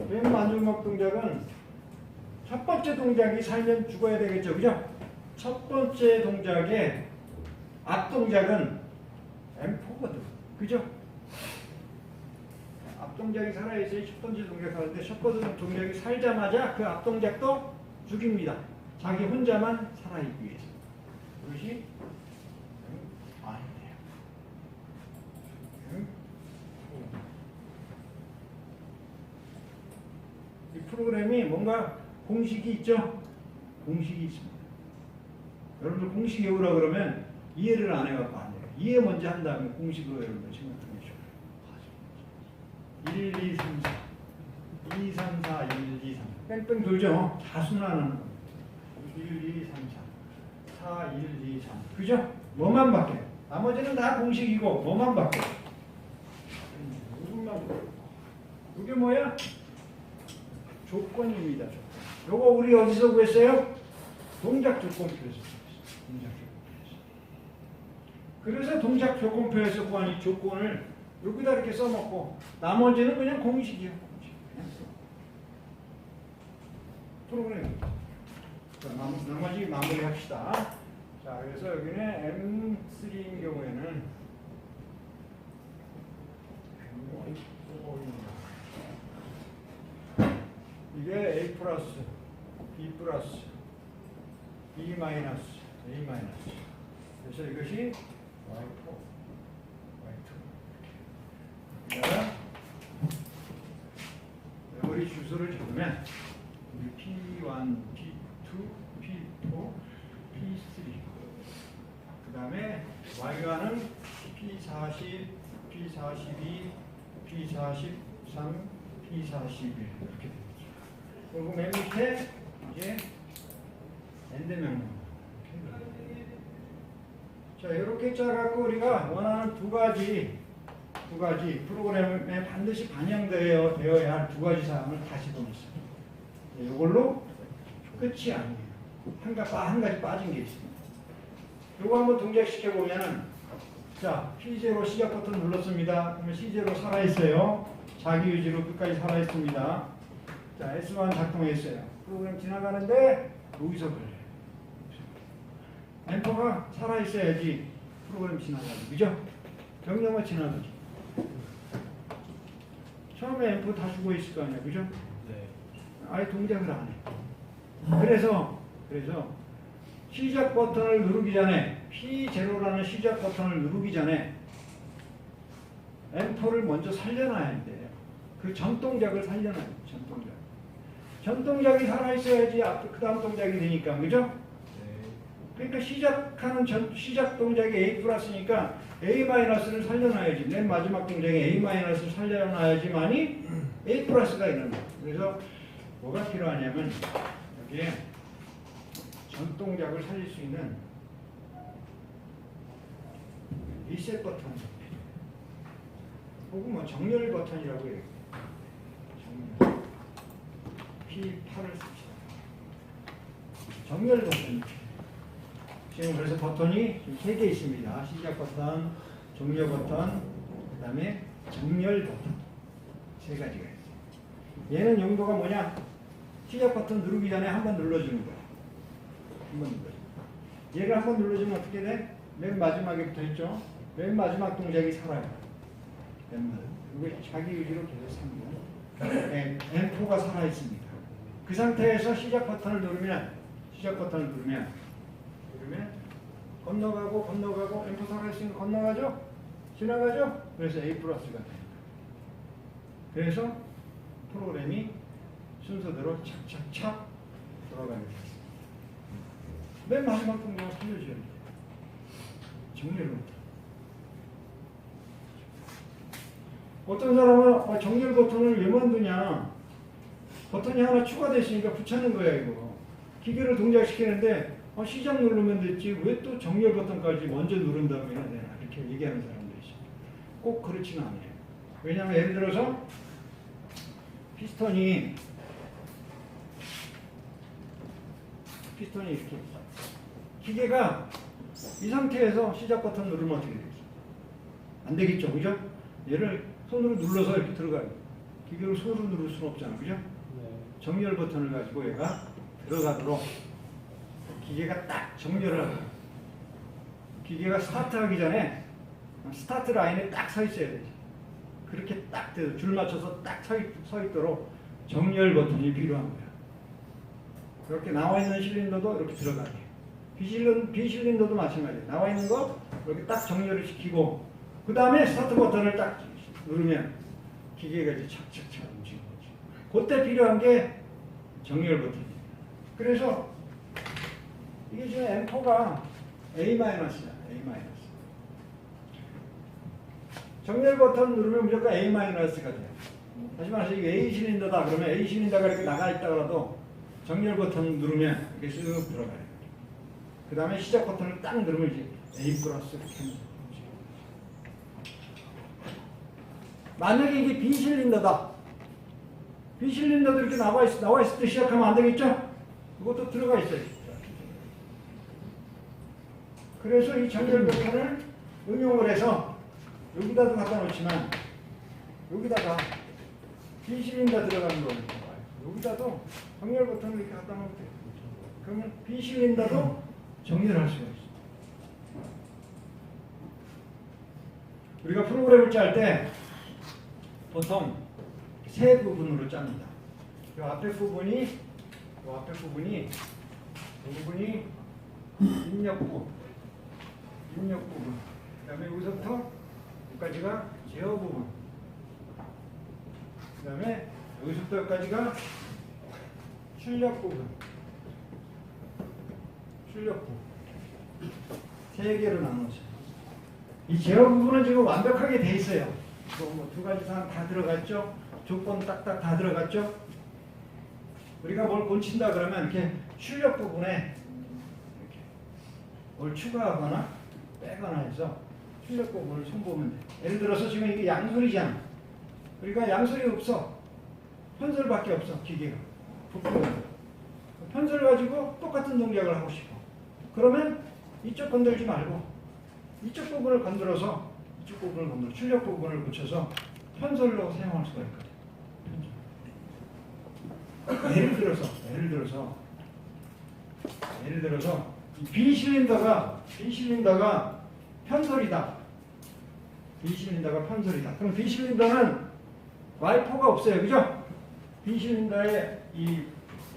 첫 번째 동작이 살면 죽어야 되겠죠? 그죠? 첫 번째 동작의 앞 동작은 M4거든. 그죠? 앞 동작이 살아있어야 첫 번째 동작 하는데 첫 번째 동작이 살자마자 그 앞 동작도 죽입니다. 자기 혼자만 살아있기 위해서. 그것이 아니에요. 이 프로그램이 뭔가 공식이 있죠? 공식이 있습니다. 여러분들 공식 외우라 그러면 이해를 안 해갖고 안 돼요. 이해 먼저 한 다음에 공식으로 여러분들 생각해 보시죠. 1, 2, 3, 4 2, 3, 4, 1, 2, 3 뺑뺑 돌죠? 다 순환하는 겁니다. 1, 2, 3, 4 4, 1, 2, 3 그죠? 뭐만 바뀌어요. 나머지는 다 공식이고 뭐만 바뀌어요. 무슨만 바뀌어요. 이게 뭐야? 조건입니다. 조건. 요거 우리 어디서 구했어요? 동작 조건표에서 구했어요. 그래서 동작 조건표에서 구한 이 조건을 여기다 이렇게 써먹고 나머지는 그냥 공식이야. 공식. 그냥 써. 프로그램. 자, 나머지 마무리합시다. 자, 그래서 여기는 M3인 경우에는 이게 A 플러스, B 플러스, B 마이너스, A 마이너스. 그래서 이것이 Y4, Y2. 여기다가 메모리 주소를 적으면 P1, P2, P4, P3. 그 다음에 Y가는 P40, P42, P43, P41 이렇게 됩니다. 그리고 맨 밑에 이제 엔드 명령. 자, 이렇게 짜갖고 우리가 원하는 두 가지 프로그램에 반드시 반영되어야 할 두 가지 사항을 다시 보냈어요. 이걸로 끝이 아니에요. 한 가지 빠진 게 있습니다. 이거 한번 동작시켜 보면은, 자, P0 시작 버튼 눌렀습니다. 그러면 C0 살아있어요. 자기 유지로 끝까지 살아있습니다. 자, S1 작동했어요. 프로그램 지나가는데 여기서 걸려요. 앰퍼가 살아있어야지 프로그램 지나가죠. 그죠? 명령어 지나가죠. 처음에 앰퍼 다 죽어 있을 거 아니야. 그죠? 네. 아예 동작을 안 해. 그래서 시작 버튼을 누르기 전에 P0라는 시작 버튼을 누르기 전에 앰퍼를 먼저 살려놔야 돼요. 그 전 동작을 살려놔야 돼요. 전 동작이 살아있어야지 그 다음 동작이 되니까. 그죠? 네. 그러니까 시작 동작이 A 플러스니까 A 마이너스를 살려놔야지. 맨 마지막 동작에 A 마이너스를 살려놔야지만이 A 플러스가 일어나. 그래서 뭐가 필요하냐면 여기에 전 동작을 살릴 수 있는 리셋 버튼, 혹은 뭐 정렬 버튼이라고 해요. 정렬. P8을 씁시다. 정렬 버튼. 지금 그래서 버튼이 3개 있습니다. 시작 버튼, 종료 버튼, 그 다음에 정렬 버튼. 3가지가 있어요. 얘는 용도가 뭐냐? 시작 버튼 누르기 전에 한번 눌러주는 거야. 한번 눌러주는 거야. 얘를 한번 눌러주면 어떻게 돼? 맨 마지막에 붙어 있죠? 맨 마지막 동작이 살아요. 맨 마지막. 그리고 자기 유지로 계속 사는 거야. 앰프가 살아있습니다. 그 상태에서 시작 버튼을 누르면 건너가고 앰프 살아있으니까 건너가죠? 지나가죠? 그래서 A 플러스가 돼요. 그래서 프로그램이 순서대로 착착착 돌아가게 돼요. 맨 마지막 동작을 살려줘야 돼요. 정렬 버튼. 어떤 사람은 정렬 버튼을 왜 만드냐? 버튼이 하나 추가되어 있으니까 붙여놓은 거야 이거. 기계를 동작시키는데 시작 누르면 됐지 왜 또 정렬 버튼까지 먼저 누른 다음에 해야 되나 이렇게 얘기하는 사람들이 있어요. 꼭 그렇지는 않아요. 왜냐하면 예를 들어서 피스톤이 이렇게 기계가 이 상태에서 시작 버튼 누르면 어떻게 되겠어? 안 되겠죠, 그죠? 얘를 손으로 눌러서 이렇게 들어가요. 기계로 손으로 누를 수는 없잖아, 그죠? 네. 정렬 버튼을 가지고 얘가 들어가도록 기계가 딱 정렬을 하고 기계가 스타트하기 전에 스타트 라인에 딱 서 있어야 되지. 그렇게 딱 줄 맞춰서 딱 서 있도록 정렬 버튼이 필요한 거야. 그렇게 나와 있는 실린더도 이렇게 들어가게. B 실린더도 마찬가지야. 나와 있는 거 이렇게 딱 정렬을 시키고 그 다음에 스타트 버튼을 딱 누르면 기계가 이제 착착착 움직이는 거지. 그때 필요한 게 정렬 버튼이에요. 그래서 이게 지금 M4가 A-야. A-. 정렬 버튼 누르면 무조건 A-가 돼요. 하지만 이게 A 실린더다 그러면 A 실린더가 이렇게 나가 있다가도 정렬 버튼 누르면 이렇게 쓱 들어가요. 그 다음에 시작 버튼을 딱 누르면 이제 A 플러스 만약에 이게 B 실린더다. B 실린더도 이렇게 나와 있을 때 시작하면 안 되겠죠? 그것도 들어가 있어요. 그래서 이 정렬 버튼을 응용을 해서 여기다도 갖다 놓지만 여기다가 비실린더 들어가는 거 여기다도 정렬 버튼을 이렇게 갖다 놓으면 돼. 그러면 비실린더도 정렬할 수가 있어. 우리가 프로그램을 짤 때 보통 세 부분으로 짭니다. 이 앞에 부분이 입력 부분. 그다음에 여기서부터 여기까지가 제어 부분. 그다음에 여기서부터 여기까지가 출력 부분. 세 개로 나눠서. 이 제어 부분은 지금 완벽하게 돼 있어요. 뭐 두 가지 사항 다 들어갔죠? 조건 딱딱 다 들어갔죠? 우리가 뭘 고친다 그러면 이렇게 출력 부분에 이렇게 뭘 추가하거나 빼거나 해서 출력 부분을 손보면 돼. 예를 들어서 지금 이게 양소리잖아. 우리가 양소리 없어. 편설밖에 없어. 기계가. 부품은. 편설 가지고 똑같은 동작을 하고 싶어. 그러면 이쪽 건들지 말고 이쪽 부분을 건드려서 출력 부분을 붙여서 편설로 사용할 수가 있거든. 예를 들어서 이 비실린더가 편설이다. 그럼 비실린더는 와이퍼가 없어요. 그죠? 비실린더의 이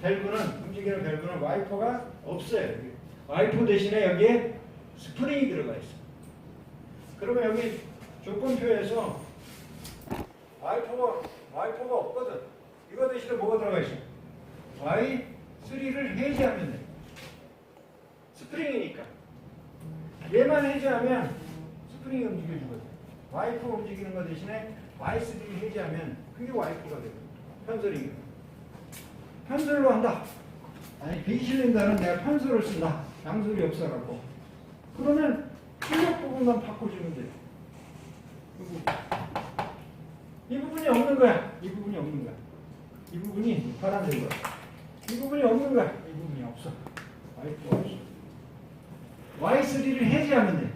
움직이는 밸브는 와이퍼가 없어요. 와이퍼 대신에 여기에 스프링이 들어가 있어요. 그러면 여기 조건표에서 와이퍼가 없거든. 이거 대신에 뭐가 들어가 있어? Y3를 해제하면 돼. 스프링이니까. 얘만 해제하면 스프링이 움직여주거든. 와이퍼 움직이는 거 대신에 Y3를 해제하면 그게 와이퍼가 되거든. 편설이. 편설로 한다. 아니 비실린더는 내가 편설을 쓴다. 양소리 없어갖고. 그러면 출력 부분만 바꿔주면 돼요. 이 부분이 없는 거야. 이 부분이 바람된 거야. 이 부분이 없는 거야. 이 부분이 없어. 와이퍼가 없어. Y3를 해제하면 돼.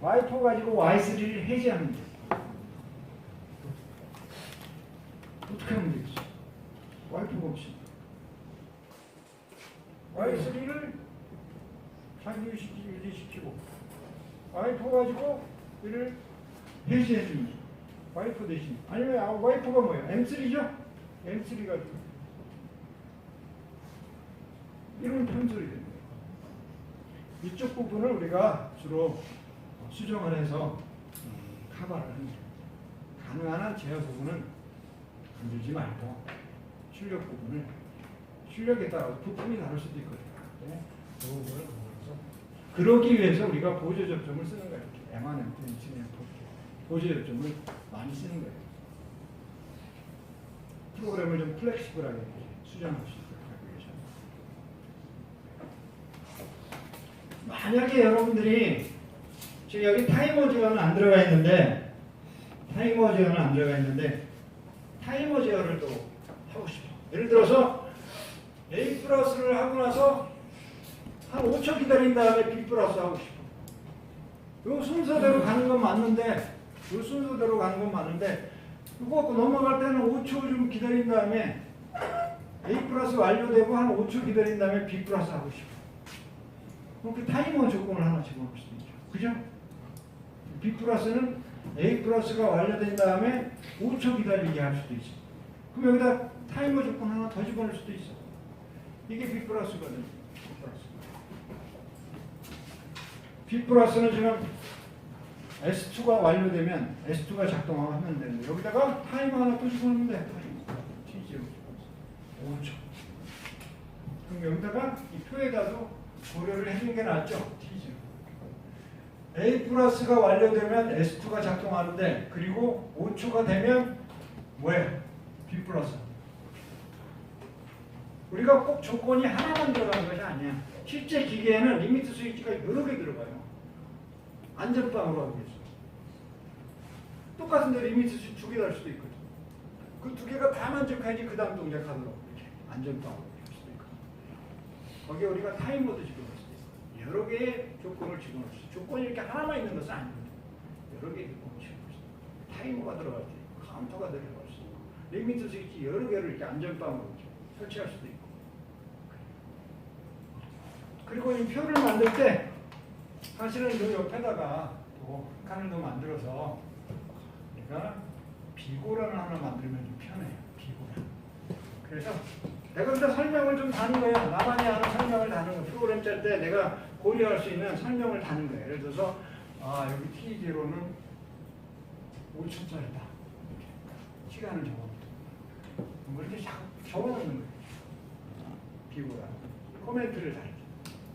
와이퍼 가지고 Y3를 해제하면 돼. 어떻게 하면 되겠어? 와이퍼가 없어. Y3를 자기 유지시키고 와이퍼 가지고 이를 해제해주는 거죠. 와이퍼 대신. 아니면 와이퍼가 뭐예요? M3죠? M3 가지고 이런 편설이 되는 거예요. 이쪽 부분을 우리가 주로 수정을 해서 커버를 하는 거예요. 가능한 한 제어 부분은 건들지 말고 출력 부분을 출력에 따라서 부품이 다를 수도 있거든요. 네? 그 부분을 건드려서 그러기 위해서 우리가 보조 접점을 쓰는 거예요. M1, M2, M7, 보조 접점을 많이 쓰는 거예요. 프로그램을 좀 플렉시블하게 수정할 수 있도록 하기 위해서. 만약에 여러분들이 지금 여기 타이머 제어는 안 들어가 있는데 타이머 제어를 또 하고 싶어. 예를 들어서 A 플러스를 하고 나서 한 5초 기다린 다음에 B 플러스 하고 싶어. 요 순서대로 가는 건 맞는데 이거 넘어갈 때는 5초 좀 기다린 다음에 A 플러스 완료되고 한 5초 기다린 다음에 B 플러스 하고 싶어. 그렇게 타이머 조건을 하나 집어넣을 수도 있죠. 그죠? B 플러스는 A 플러스가 완료된 다음에 5초 기다리게 할 수도 있어. 그럼 여기다 타이머 조건 하나 더 집어넣을 수도 있어. 이게 B 플러스거든. B 플러스는 지금 S2가 완료되면 S2가 작동하면 되는데 여기다가 타이머 하나 또 집어넣으면 돼. T0 5초. 그럼 여기다가 이 표에다도 고려를 해주는 게 낫죠. T0. A 플러스가 완료되면 S2가 작동하는데 그리고 5초가 되면 뭐예요? B 플러스. 우리가 꼭 조건이 하나만 들어가는 것이 아니야. 실제 기계에는 리미트 스위치가 여러 개 들어가요. 안전빵으로 하기 위해서. 똑같은데 리미트 스위치 2개 달 수도 있거든. 그 2개가 다 만족해야지 그 다음 동작하도록 이렇게 안전빵으로 할 수도 있거든. 거기에 우리가 타이머도 집어넣을 수도 있고 여러 개의 조건을 집어넣을 수 있어요. 조건이 이렇게 하나만 있는 것은 아니거든. 여러 개의 조건을 집어넣을 수 있어요. 타이머가 들어갈 수 있고 카운터가 들어갈 수 있고 리미트 스위치 여러 개를 이렇게 안전빵으로 설치할 수도 있고. 그리고 이 표를 만들 때 사실은 그 옆에다가 또 칸을 더 만들어서 우리가 비고란을 하나 만들면 좀 편해요. 비고란. 그래서 내가 근데 설명을 좀 다는 거야. 나만이 아는 설명을 다는 거. 프로그램 짤 때 내가 고려할 수 있는 설명을 다는 거예요. 예를 들어서 여기 T0는 5초짜리다. 시간을 적어놓고 뭐 이렇게 적어놓는 거예요. 비고란. 코멘트를 달죠.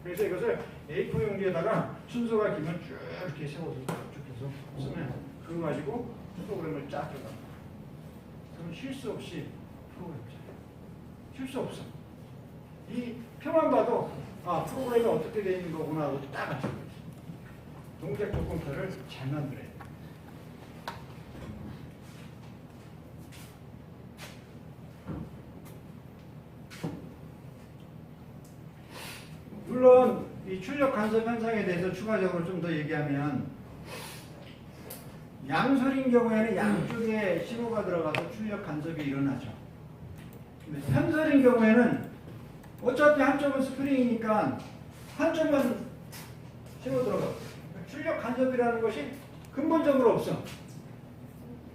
그래서 이것을 A4 용지에다가 순서가 기면 쭉 이렇게 세워서 쭉 해서 쓰면 그거 가지고 프로그램을 쫙 들어가. 그럼 실수 없이 프로그램 짜요. 실수 없어. 이 표만 봐도 프로그램이 어떻게 되어 있는 거구나 하고 딱 맞춰. 동작 조건표를 잘 만들어야 돼. 물론 이 출력 간섭 현상에 대해서 추가적으로 좀 더 얘기하면 양설인 경우에는 양쪽에 신호가 들어가서 출력 간섭이 일어나죠. 근데 편설인 경우에는 어차피 한쪽은 스프링이니까 한쪽만 신호 들어가고 출력 간섭이라는 것이 근본적으로 없어.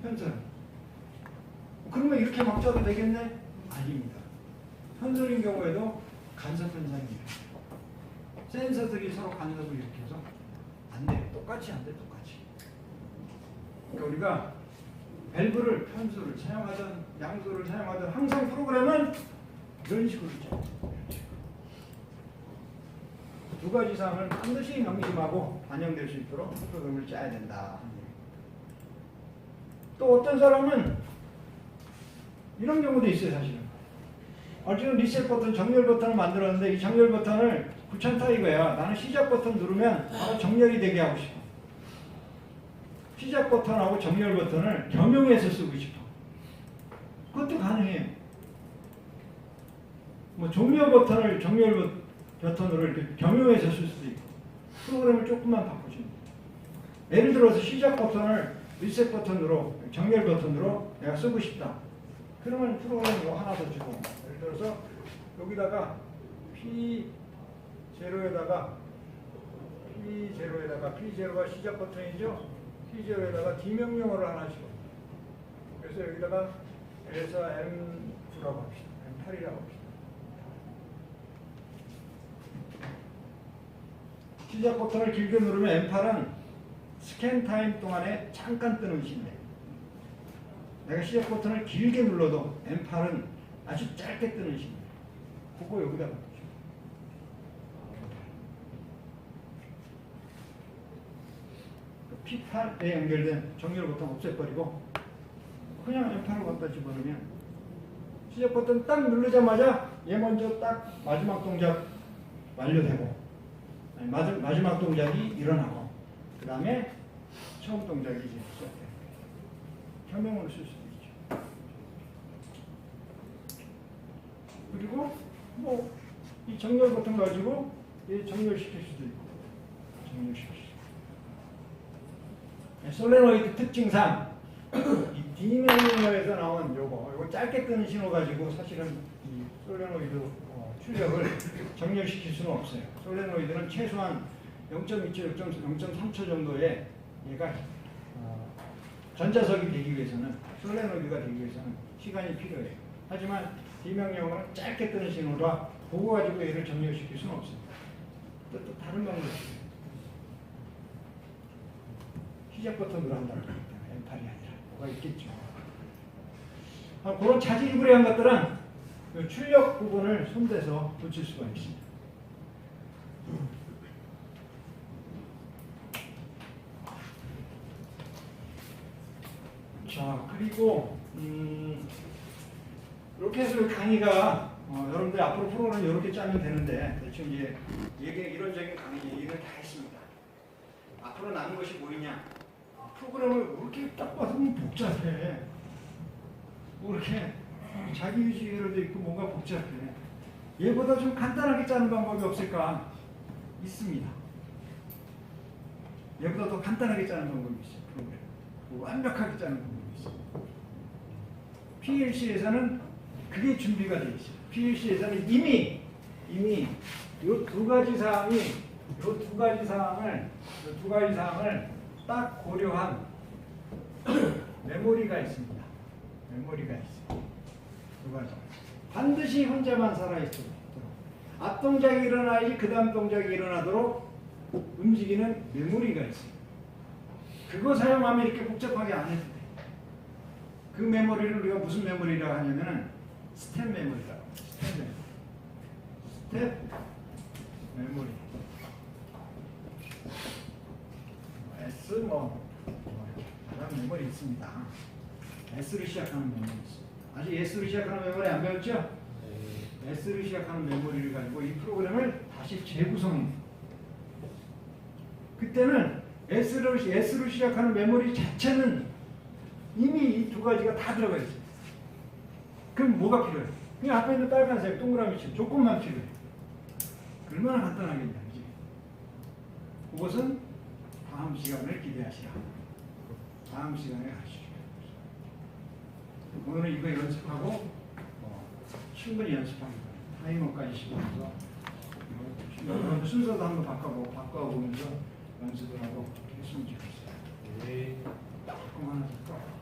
편설. 그러면 이렇게 막 짜도 되겠네? 아닙니다. 편설인 경우에도 간섭 현상입니다. 센서들이 서로 간섭을 일으켜서 안 돼. 똑같이 안 돼. 똑같이. 그러니까 우리가 밸브를 편수를 사용하든 양수를 사용하든 항상 프로그램은 이런 식으로 짜요. 두 가지 사항을 반드시 명심하고 반영될 수 있도록 프로그램을 짜야 된다. 또 어떤 사람은 이런 경우도 있어요. 사실은. 지금 리셋 버튼, 정렬 버튼을 만들었는데 이 정렬 버튼을 귀찮다 이거야. 나는 시작 버튼 누르면 바로 정렬이 되게 하고 싶어. 시작 버튼하고 정렬 버튼을 겸용해서 쓰고 싶어. 그것도 가능해요. 뭐 종료 버튼을 정렬 버튼으로 이렇게 겸용해서 쓸 수도 있고 프로그램을 조금만 바꾸시면 돼요. 예를 들어서 시작 버튼을 리셋 버튼으로 정렬 버튼으로 내가 쓰고 싶다. 그러면 프로그램 뭐 하나 더 주고 예를 들어서 여기다가 P0에다가 P0가 시작 버튼이죠. P0에다가 D 명령어를 하나 주고 그래서 여기다가 L사 M9라고 합시다. M8이라고 합시다. 시작 버튼을 길게 누르면 M8은 스캔 타임 동안에 잠깐 뜨는 신호예요. 내가 시작 버튼을 길게 눌러도 M8은 아주 짧게 뜨는 신호예요. 그거 여기다가 넣죠. P8에 연결된 정렬 버튼 없애버리고 그냥 M8을 갖다 집어넣으면 시작 버튼 딱 누르자마자 얘 먼저 딱 마지막 동작 완료되고 마지막 동작이 일어나고 그 다음에 처음 동작이 이제 시작돼요. 겸용으로 쓸 수도 있죠. 그리고 뭐 이 정렬 버튼 가지고 얘 정렬시킬 수도 있고 정렬시킬 수도 있고 솔레노이드 특징상 이 D 명령어에서 나온 요거 짧게 뜨는 신호 가지고 사실은 이 솔레노이드 출력을 정렬시킬 수는 없어요. 솔레노이드는 최소한 0.2초, 0.3초 정도의 얘가 전자석이 되기 위해서는 솔레노이드가 되기 위해서는 시간이 필요해요. 하지만 D 명령어는 짧게 뜨는 신호라 그거 가지고 얘를 정렬시킬 수는 없습니다. 또 다른 방법이 있어요. 시작 버튼으로 한다는 거기 때문에 M8이 아니라 뭐가 있겠죠. 그런 자질구레한 것들은 출력 부분을 손대서 붙일 수가 있습니다. 자, 그리고 이렇게 해서 강의가 여러분들 앞으로 프로그램을 이렇게 짜면 되는데 대충 이제 이론적인 강의 얘기를 다 했습니다. 앞으로 남은 것이 뭐냐? 프로그램을 이렇게 딱 봐서 복잡해. 뭐 이렇게 자기 위주로 돼 있고 뭔가 복잡해. 얘보다 좀 간단하게 짜는 방법이 없을까? 있습니다. 얘보다 더 간단하게 짜는 방법이 있어요. 프로그램. 완벽하게 짜는 부분이 있어요. PLC에서는 그게 준비가 되어 있어요. PLC에서는 이미 이 두 가지 사항이 두 가지 사항을 딱 고려한 메모리가 있습니다. 메모리가 있어요. 두 가지. 반드시 혼자만 살아있도록 앞동작이 일어나야지 그 다음 동작이 일어나도록 움직이는 메모리가 있어요. 그거 사용하면 이렇게 복잡하게 안 해도 돼. 그 메모리를 우리가 무슨 메모리라고 하냐면은 스텝 메모리라고 해요. 스텝 메모리. S 다른 메모리 있습니다. S로 시작하는 메모리 있습니다. 아직 S로 시작하는 메모리 안 배웠죠? S로 시작하는 메모리를 가지고 이 프로그램을 다시 재구성합니다. 그때는 S로 시작하는 메모리 자체는 이미 이 두 가지가 다 들어가 있어요. 그럼 뭐가 필요해? 그냥 앞에 있는 빨간색 동그라미 치 조금만 필요해. 얼마나 간단하겠냐, 그지? 그것은 다음 시간을 기대하시라. 다음 시간에 하시죠. 오늘은 이거 연습하고 충분히 연습하는 거예요. 타이머까지 씹으면서 순서도 한번 바꿔보면서 연습을 하고 했으면 좋겠어요. 조금 하나 더.